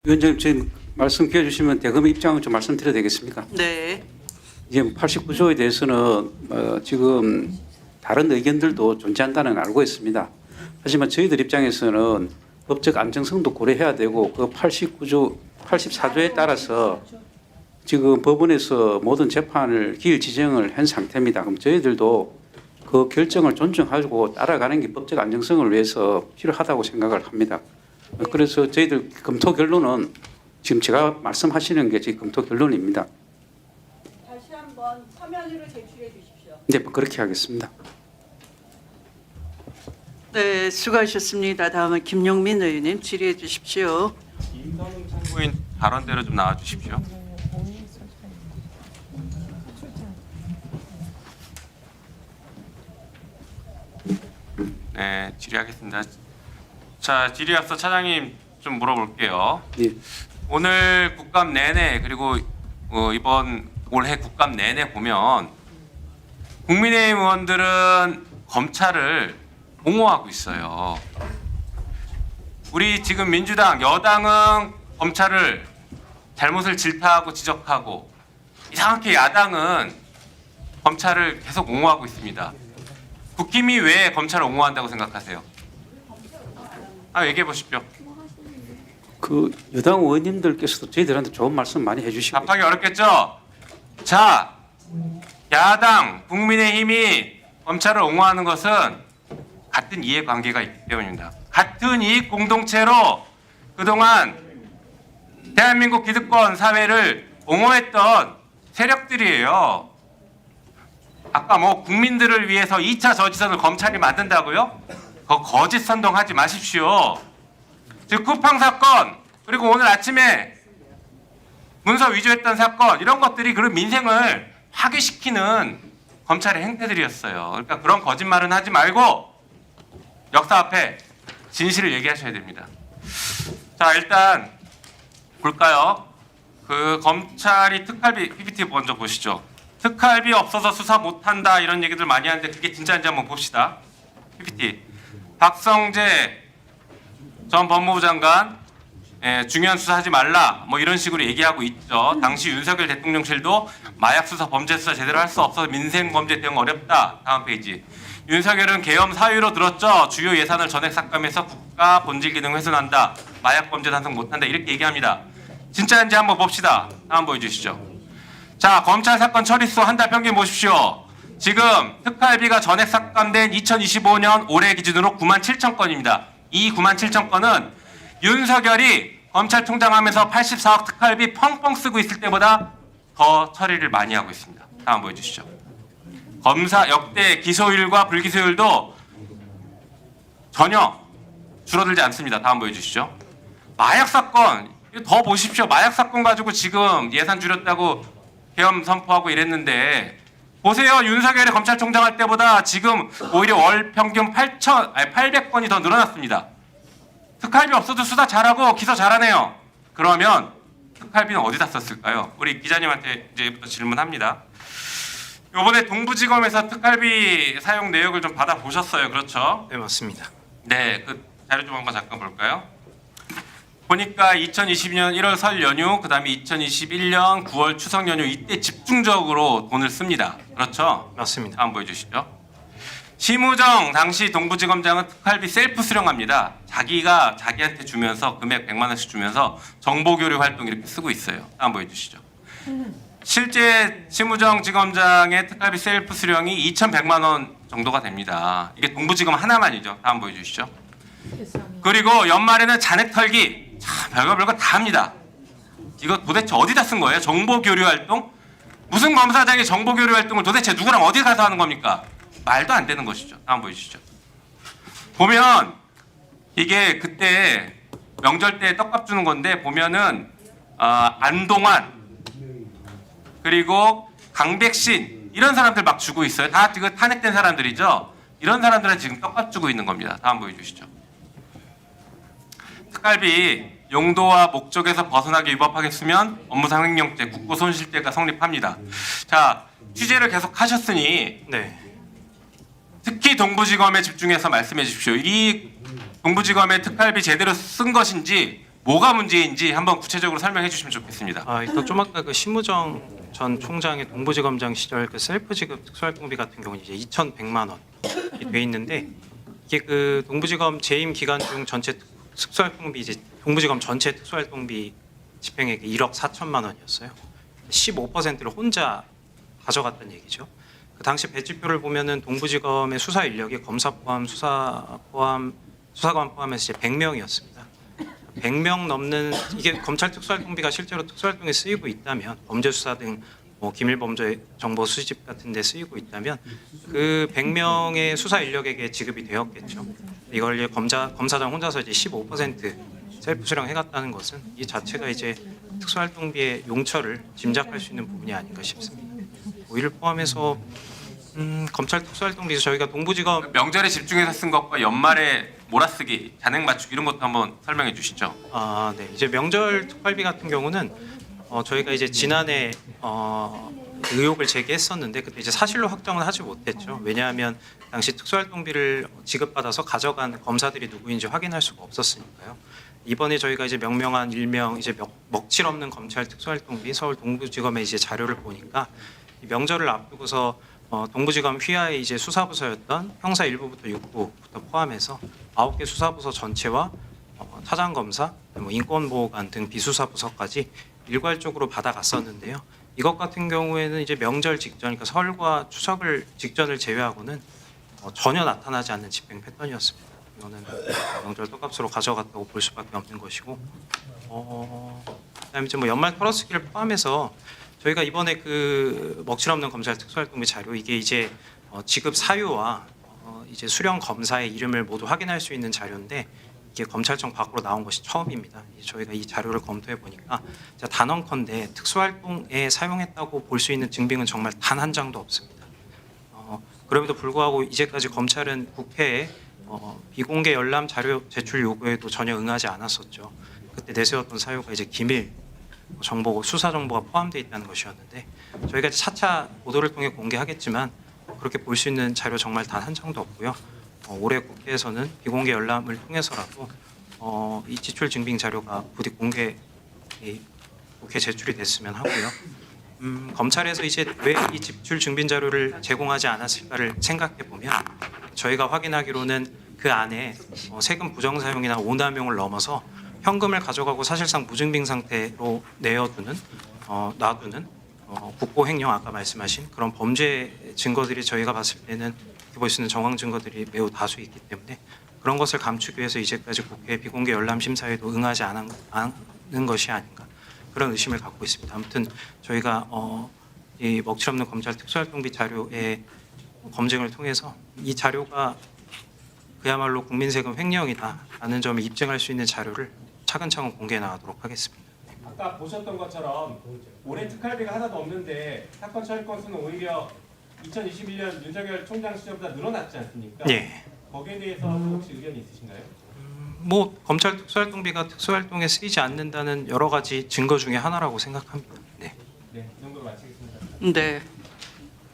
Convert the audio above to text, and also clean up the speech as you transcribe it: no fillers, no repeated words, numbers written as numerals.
위원장님, 지금 말씀 기회 주시면 대검의 입장을 좀 말씀드려도 되겠습니까? 네. 이제 89조에 대해서는 지금 다른 의견들도 존재한다는 걸 알고 있습니다. 하지만 저희들 입장에서는 법적 안정성도 고려해야 되고 그 89조, 84조에 따라서 지금 법원에서 모든 재판을 기일 지정을 한 상태입니다. 그럼 저희들도 그 결정을 존중하고 따라가는 게 법적 안정성을 위해서 필요하다고 생각을 합니다. 그래서 저희들 검토 결론은 지금 제가 말씀하시는 게 지금 검토 결론입니다. 다시 한번 서면으로 제출해 주십시오. 네, 그렇게 하겠습니다. 네, 수고하셨습니다. 다음은 김용민 의원님 질의해 주십시오. 임선웅 참고인 발언대로 좀 나와 주십시오. 네, 질의하겠습니다. 자, 질의 앞서 차장님 좀 물어볼게요. 예. 오늘 국감 내내 그리고 이번 올해 국감 내내 보면 국민의힘 의원들은 검찰을 옹호하고 있어요. 우리 지금 민주당 여당은 검찰을 잘못을 질타하고 지적하고 이상하게 야당은 검찰을 계속 옹호하고 있습니다. 국힘이 왜 검찰을 옹호한다고 생각하세요? 얘기해 보십시오. 그 여당 의원님들께서도 저희들한테 좋은 말씀 많이 해주시고 답하기 어렵겠죠? 자, 야당, 국민의힘이 검찰을 옹호하는 것은 같은 이해관계가 있기 때문입니다. 같은 이익 공동체로 그동안 대한민국 기득권 사회를 옹호했던 세력들이에요. 아까 뭐 국민들을 위해서 2차 저지선을 검찰이 만든다고요? 그거 거짓 선동하지 마십시오. 즉 쿠팡 사건 그리고 오늘 아침에 문서 위조했던 사건 이런 것들이 그런 민생을 파괴시키는 검찰의 행태들이었어요. 그러니까 그런 거짓말은 하지 말고 역사 앞에 진실을 얘기하셔야 됩니다. 자, 일단 볼까요? 그 검찰이 특활비 PPT 먼저 보시죠. 특활비 없어서 수사 못한다 이런 얘기들 많이 하는데 그게 진짜인지 한번 봅시다. PPT. 박성재 전 법무부 장관 중요한 수사하지 말라 뭐 이런 식으로 얘기하고 있죠. 당시 윤석열 대통령실도 마약 수사 범죄 수사 제대로 할 수 없어서 민생 범죄 대응 어렵다. 다음 페이지. 윤석열은 계엄 사유로 들었죠. 주요 예산을 전액 삭감해서 국가 본질 기능 훼손한다. 마약 범죄 단속 못한다. 이렇게 얘기합니다. 진짜인지 한번 봅시다. 다음 보여주시죠. 자, 검찰 사건 처리수 한 달 평균 보십시오. 지금 특활비가 전액 삭감된 2025년 올해 기준으로 9만 7천 건입니다. 이 9만 7천 건은 윤석열이 검찰총장 하면서 84억 특활비 펑펑 쓰고 있을 때보다 더 처리를 많이 하고 있습니다. 다음 보여주시죠. 검사 역대 기소율과 불기소율도 전혀 줄어들지 않습니다. 다음 보여주시죠. 마약 사건 더 보십시오. 마약 사건 가지고 지금 예산 줄였다고 계엄 선포하고 이랬는데 보세요. 윤석열이 검찰총장 할 때보다 지금 오히려 월 평균 800건이 더 늘어났습니다. 특활비 없어도 수사 잘하고 기소 잘하네요. 그러면 특활비는 어디다 썼을까요? 우리 기자님한테 이제부터 질문합니다. 이번에 동부지검에서 특활비 사용 내역을 좀 받아보셨어요. 그렇죠? 네, 맞습니다. 네, 그 자료 좀 한번 잠깐 볼까요? 보니까 2022년 1월 설 연휴, 그 다음에 2021년 9월 추석 연휴 이때 집중적으로 돈을 씁니다. 그렇죠? 맞습니다. 다음 보여주시죠. 심우정 당시 동부지검장은 특활비 셀프 수령합니다. 자기가 자기한테 주면서 금액 100만 원씩 주면서 정보교류 활동 이렇게 쓰고 있어요. 다음 보여주시죠. 실제 심우정 지검장의 특활비 셀프 수령이 2,100만 원 정도가 됩니다. 이게 동부지검 하나만이죠. 다음 보여주시죠. 그리고 연말에는 잔액 털기 참 별거 다 합니다. 이거 도대체 어디다 쓴 거예요? 정보교류 활동? 무슨 검사장이 정보교류 활동을 도대체 누구랑 어디 가서 하는 겁니까? 말도 안 되는 것이죠. 다음 보여주시죠. 보면 이게 그때 명절 때 떡밥 주는 건데 보면은 안동환 그리고 강백신 이런 사람들 막 주고 있어요. 다 지금 탄핵된 사람들이죠. 이런 사람들은 지금 떡밥 주고 있는 겁니다. 다음 보여주시죠. 특활비 용도와 목적에서 벗어나게 위법하겠으면 업무상 횡령죄, 국고손실죄가 성립합니다. 자, 취재를 계속 하셨으니 네, 특히 동부지검에 집중해서 말씀해 주십시오. 이 동부지검의 특활비 제대로 쓴 것인지 뭐가 문제인지 한번 구체적으로 설명해 주시면 좋겠습니다. 일단 좀 아까 그 신무정 전 총장의 동부지검장 시절 그 셀프 지급 특수활동비 같은 경우는 이제 2,100만 원이 돼 있는데 이게 그 동부지검 재임 기간 중 전체 특수활동비 이제 동부지검 전체 특수활동비 집행액이 1억 4천만 원이었어요. 15%를 혼자 가져갔다는 얘기죠. 그 당시 배치표를 보면은 동부지검의 수사 인력이 검사 포함, 수사관 포함해서 이제 100명이었습니다. 100명 넘는 이게 검찰 특수활동비가 실제로 특수활동에 쓰이고 있다면 범죄 수사 등 뭐 기밀 범죄 정보 수집 같은 데 쓰이고 있다면 그 100명의 수사 인력에게 지급이 되었겠죠. 이걸 이제 검사장 혼자서 이제 15% 셀프 수령해 갔다는 것은 이 자체가 이제 특수활동비의 용처를 짐작할 수 있는 부분이 아닌가 싶습니다. 뭐 이를 포함해서 검찰 특수활동비에서 저희가 동부지검 명절에 집중해서 쓴 것과 연말에 몰아쓰기, 잔액 맞추기 이런 것도 한번 설명해 주시죠. 네. 이제 명절 특활비 같은 경우는 저희가 이제 지난해 의혹을 제기했었는데 그때 이제 사실로 확정은 하지 못했죠. 왜냐하면 당시 특수활동비를 지급받아서 가져간 검사들이 누구인지 확인할 수가 없었으니까요. 이번에 저희가 이제 명명한 일명 이제 먹칠 없는 검찰 특수활동비 서울 동부지검의 이제 자료를 보니까 이 명절을 앞두고서 동부지검 휘하의 이제 수사부서였던 형사 1부부터 6부부터 포함해서 9개 수사부서 전체와 차장검사, 뭐 인권보호관 등 비수사부서까지 일괄적으로 받아갔었는데요. 이것 같은 경우에는 이제 명절 직전, 그러니까 설과 추석을 직전을 제외하고는 전혀 나타나지 않는 집행 패턴이었습니다. 이거는 명절 떡값으로 가져갔다고 볼 수밖에 없는 것이고, 그다음에 이제 뭐 연말 털어쓰기를 포함해서 저희가 이번에 그 먹칠 없는 검찰 특수활동비 자료 이게 이제 지급 사유와 이제 수령 검사의 이름을 모두 확인할 수 있는 자료인데 이게 검찰청 밖으로 나온 것이 처음입니다. 저희가 이 자료를 검토해 보니까 단언컨대 특수활동에 사용했다고 볼 수 있는 증빙은 정말 단 한 장도 없습니다. 그럼에도 불구하고 이제까지 검찰은 국회에 비공개 열람 자료 제출 요구에도 전혀 응하지 않았었죠. 그때 내세웠던 사유가 이제 기밀 정보, 수사 정보가 포함되어 있다는 것이었는데 저희가 차차 보도를 통해 공개하겠지만 그렇게 볼 수 있는 자료 정말 단 한 장도 없고요. 올해 국회에서는 비공개 열람을 통해서라도 이 지출 증빙 자료가 부디 국회에 제출이 됐으면 하고요. 검찰에서 이제 왜 이 지출 증빙 자료를 제공하지 않았을까를 생각해 보면 저희가 확인하기로는 그 안에 세금 부정 사용이나 오남용을 넘어서 현금을 가져가고 사실상 무증빙 상태로 놔두는 국고 횡령 아까 말씀하신 그런 범죄 증거들이 저희가 봤을 때는 볼 수 있는 정황 증거들이 매우 다수 있기 때문에 그런 것을 감추기 위해서 이제까지 국회 비공개 열람 심사에도 응하지 않은 것이 아닌가 그런 의심을 갖고 있습니다. 아무튼 저희가 이 먹칠 없는 검찰 특수활동비 자료의 검증을 통해서 이 자료가 그야말로 국민 세금 횡령이다라는 점을 입증할 수 있는 자료를 차근차근 공개해 나가도록 하겠습니다. 아까 보셨던 것처럼 올해 특활비가 하나도 없는데 사건 처리 건수는 오히려 2021년 윤석열 총장 시절보다 늘어났지 않습니까? 예. 거기에 대해서 혹시 의견이 있으신가요? 뭐 검찰 특수활동비가 특수활동에 쓰이지 않는다는 여러 가지 증거 중에 하나라고 생각합니다. 네. 네, 이 정도로 마치겠습니다. 네.